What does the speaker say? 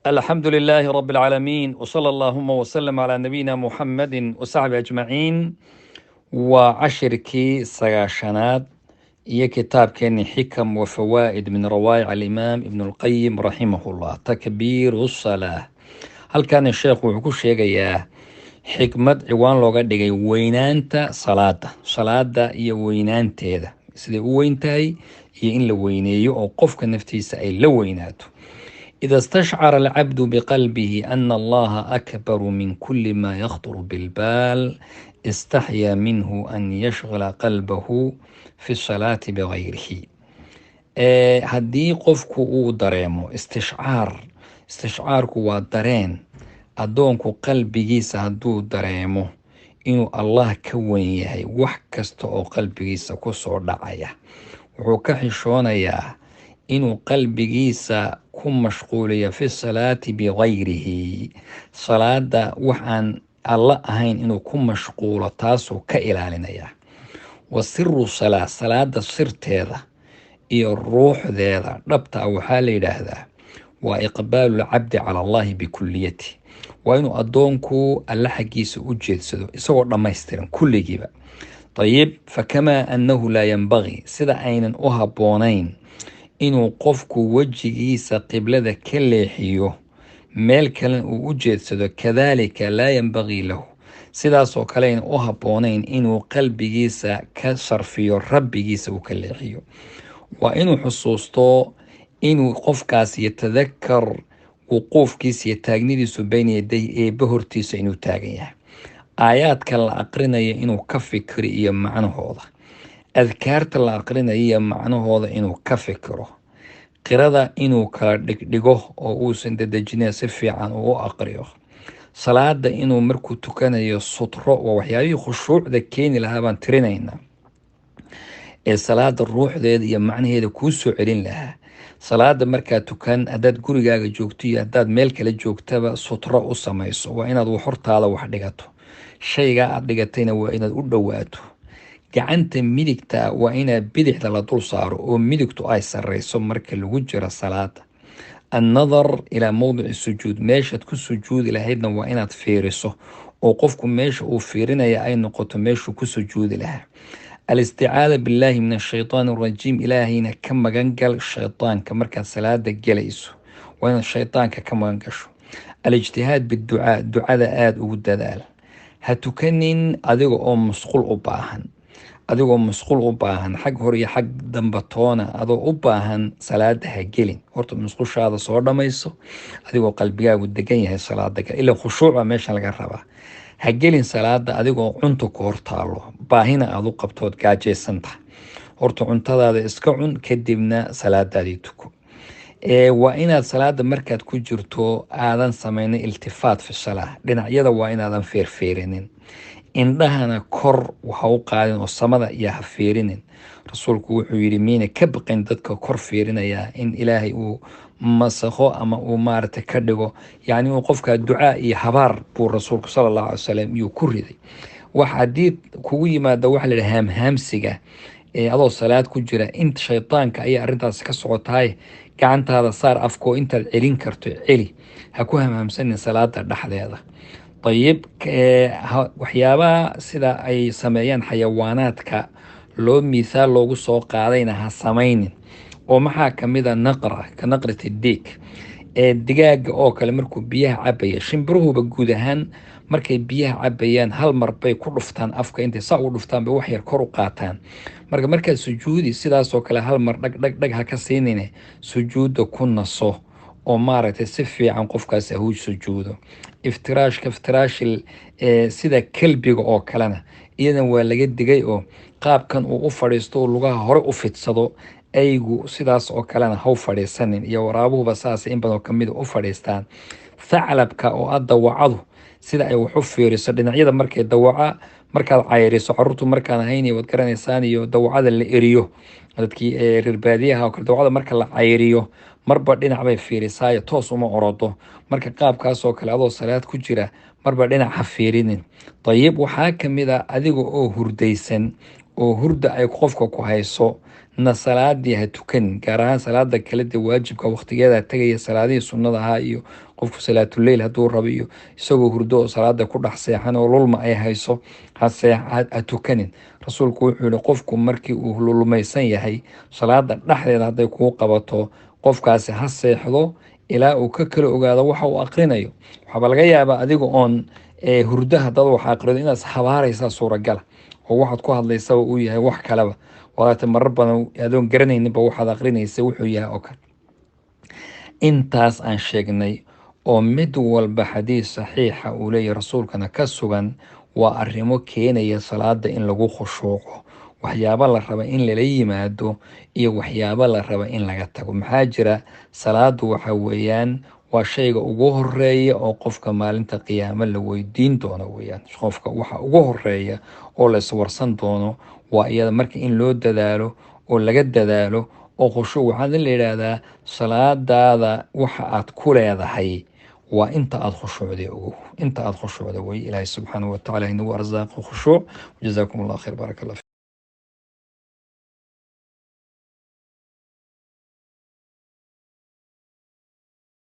الحمد لله رب العالمين وصلى اللهم وسلم على نبينا محمد وصحبه أجمعين وعشركي سغاشنات هي كتاب كان حكم وفوائد من روائع الإمام ابن القيم رحمه الله تكبير الصلاة. هل كان الشيخ وحكو شيغيا حكمة عوان لوغا دغاي وينانتا صلاة iyo weynaanteeda sidee u weyntahay iyo in la weyneeyo oo qofka naftiisa ay la weynaato. إذا استشعر العبد بقلبه أن الله أكبر من كل ما يخطر بالبال استحيا منه أن يشغل قلبه في الصلاة بغيره. هدي قفك او دريمو استشعارك ودرين أدونك قلبيسا هدو دريمو إنو الله كوين يهي وحكستو قلبيسا كسو دعايا وحكحشونا inuu qalbigiisa ku mashquuliyo fi salaati bigayrihi, salaada waxaan alla ahayn inuu ku mashquulo taasuu ka ilaalinaya. wa siru salaa, salaada sirteeda iyo ruuxdeeda dhabta ah waxaa la yidhaahdaa waa iqbaalu lcabdi cala allahi bikuliyati, waa inuu addoonku alla xaggiisa u jeedsado isagoo dhammaystiran kulligiiba. ayib, fakamaa annahu laa yanbagii, sida aynan u habboonayn inuu qofku wejigiisa qiblada ka leexiyo meel kalen uu u jeedsado, kadaalika laa yanbagii lahu, sidaasoo kale aynan u habboonayn inuu qalbigiisa ka sarfiyo rabbigiisa uu ka leexiyo. waa inuu xusuusto inuu qofkaas yatadakar wuquufkiisa iyo taagnidiisu bayna yaday eebbe hortiisa inuu taagan yahay, aayaadka la aqrinayo inuu ka fikiro iyo macnahooda, adkaarta la aqrinayo iyo macnahooda inuu ka fikiro, qirada inuu kala dhigdhigo oo uusan dadejina si fiican uu u aqriyo, salaada inuu markuu tukanayo sutro, waa waxyaabihii khushuucda keeni lahaa baan tirinaynaa ee salaada ruuxdeeda iyo macnaheeda kuu soo celin lahaa. salaada markaad tukan, haddaad gurigaaga joogto iyo haddaad meel kale joogtaba sutro u samayso, waa inaad hortaada wax dhigato, shaygaa aad dhigatayna waa inaad u dhowaato, gacanta midigta waa inaa bidixda la dul saaro oo midigtu ay sarreyso marka lagu jiro salaada. annadar ilaa mowdici sujuud, meeshaad ku sujuudi lahaydna waa inaad fiiriso oo qofku meesha uu fiirinaya ay noqoto meeshuu ku sujuudi lahaa. alisticaada billaahi min ashaytaan arajiim, ilaahayna ka magan gal shaytaanka markaad salaada gelayso, waa inaad shaytaanka ka magan gasho. alijtihaad biducaa, ducada aada ugu dadaal. ha tukanin adiga oo musqul u baahan xag hore iyo xag damba toona adoo u baahan salaada ha gelin. horta musqushaada soo dhammayso adigoo qalbigaagu degan yahay, salaada gal, ilaa khushuuca meeshan laga rabaa. ha gelin salaada adigoo cunto ku hortaalo, baahina aad u qabtood gaajaysanta, horta cuntadaada iska cun kadibna salaadaadii tuko. waa inaad salaada markaad ku jirto aadan samaynin iltifaat fi salaa, dhinacyada waa inaadan feerfeerinin, indhahana kor waxa u qaadin oo samada iyo ha fiirinin. rasuulku wuxuu yidhi miyna ka baqin dadka kor fiirinaya in ilaahay uu masakho ama uu maaragtay ka dhigo, yacni uu qofka ducaa iyo habaar buu rasuulku sala allahu alay wasalam iyuu ku riday. wax haddii kugu yimaada waxa la yidhaha haamhaamsiga adoo salaad ku jira, inta shaytaanka ayaa arrintaas ka socotahay, gacantaada saar afkoo intaad celin karto celi, ha ku hamhaamsanin salaada dhexdeeda. ayib, waxyaabaha sida ay sameeyaan xayawaanaadka loo mithaal loogu soo qaadayna ha samaynin, oo maxaa kamid a ka naqrati diig, digaaga oo kale markuu biyaha cabaya, shimbiruhuba guud ahaan markay biyaha cabayaan hal mar bay ku dhuftaan afka, intay saa u dhuftaan bay wax yar kor u qaataan. markaad sujuudi sidaasoo kale hal mar dhag ha ka siinine, sujuudda ku naso oo maaragtay si fiican qofkaas ahu sujuudo. iftiraashil sida kelbiga oo kalena iyadan waa laga digay, oo qaabkan uu u fadhiisto oo lugaha hore u fidsado, aygu sidaas oo kalena ha u fadhiisanin, iyo waraabuhuba saas in badan kamida u fadhiistaan. thaclabka oo a dawacadu sida ay wax u fiiriso dhinacyada, markaad cayriso, caruurtu markaan ahayn waad garanaysaan, iyo dawacada la eriyo, dadkii reer baadiyaha oo kale dawacada marka la cayriyo marba dhinac bay fiirisaayo, toos uma orodo. marka qaabkaasoo kale adoo salaad ku jira marba dhinac ha fiirinin. ayib, waxaa kamid a adiga oo hurdaysan oo hurda ay qofka ku hayso, na salaadii ha tukan, gaar ahaan salaada kale dee waajibka waqtigeeda tagaya, salaadihii sunnada ahaa iyo qofku salaatuleyl hadduu rabo iyo isagoo hurdo oo salaada ku dhex seexan oo lulma ay hayso ha tukanin. rasuulku wuxuu yihi qofku markii uu lulmaysan yahay salaada dhexdeeda hadday kuu qabato qofkaasi ha seexdo ilaa uu ka kala ogaado waxa uu aqrinayo. waxaaba laga yaabaa adiga oon hurdo haddaad wax aqrido inaad habaaraysaa suuragala oo waxaad ku hadlaysaba uu yahay wax kaleba walaata marar badan adoon garanayninba waxaad aqrinaysa wuxuu yahay oo kale. intaas aan sheegnay oo mid walba xadiis saxiixa uu leeyahay rasuulkana ka sugan waa arrimo keenaya salaada in lagu khushuuco, waxyaabo la raba in lala yimaado iyo waxyaabo la raba in laga tago. maxaa jira salaadu waxa weeyaan waa shayga ugu horeeya oo qofka maalinta qiyaamo la weydiin doono weeyaan. qofka waxa ugu horeeya oo la iswarsan doono waa iyada, marka in loo dadaalo oo laga dadaalo oo khushuuc. waxaa la yidhaahdaa salaadaada waxa aad ku leedahay waa inta aad khushuucday ogow, inta aad khushuucda wey. ilaahay subxaanahu watacaala inagu arsaaqo khushuuc. jazaakum allah khayr, baaraka allah.